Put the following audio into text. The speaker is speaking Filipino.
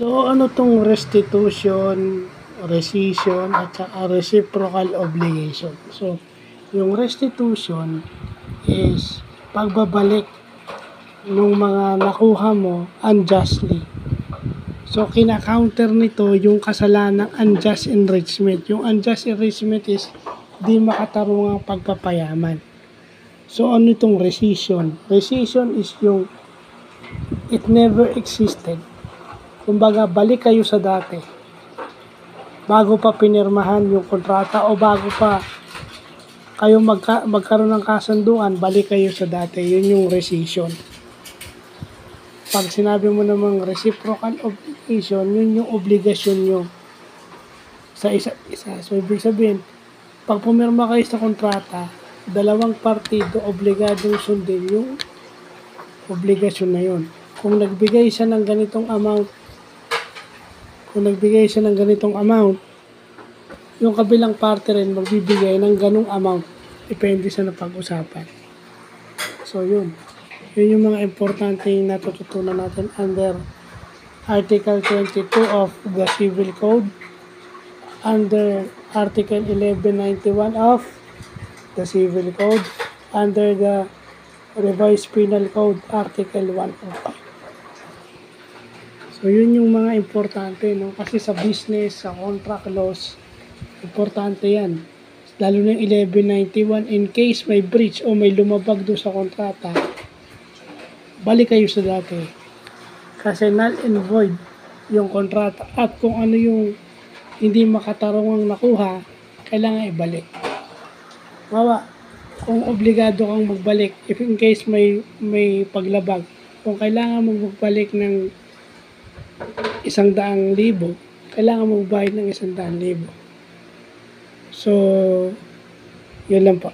So, ano tong restitution, rescission, at saka reciprocal obligation? So, yung restitution is pagbabalik ng mga nakuha mo unjustly. So, kina-counter nito yung kasalanang unjust enrichment. Yung unjust enrichment is di makatarungang pagpapayaman. So, ano itong rescission? Rescission is yung it never existed. Kumbaga, balik kayo sa dati. Bago pa pinirmahan yung kontrata o bago pa kayo magkaroon ng kasunduan, balik kayo sa dati. Yun yung rescission. Pag sinabi mo namang reciprocal obligation, yun yung obligasyon nyo sa isa't isa. So, ibig sabihin, pag pumirma kayo sa kontrata, dalawang partido obligadong sundin yung obligasyon na yun. Kung nagbigay siya ng ganitong amount, yung kabilang parte rin magbibigay ng ganung amount. Depende sa napag-usapan. So, yun. Yun yung mga importante yung natututunan natin under Article 22 of the Civil Code, under Article 1191 of the Civil Code, under the Revised Penal Code, Article 105. So, yun yung mga importante, no? Kasi sa business, sa contract laws, importante yan. Lalo na yung 1191, in case may breach o may lumabag doon sa kontrata, balik kayo sa dati. Kasi null and void yung kontrata. At kung ano yung hindi makatarungang nakuha, kailangan ibalik. Mawa, kung obligado kang magbalik, if in case may paglabag, kung kailangan mong magbalik ng 100,000, kailangan mong bayad ng 100,000. So, yun lang po.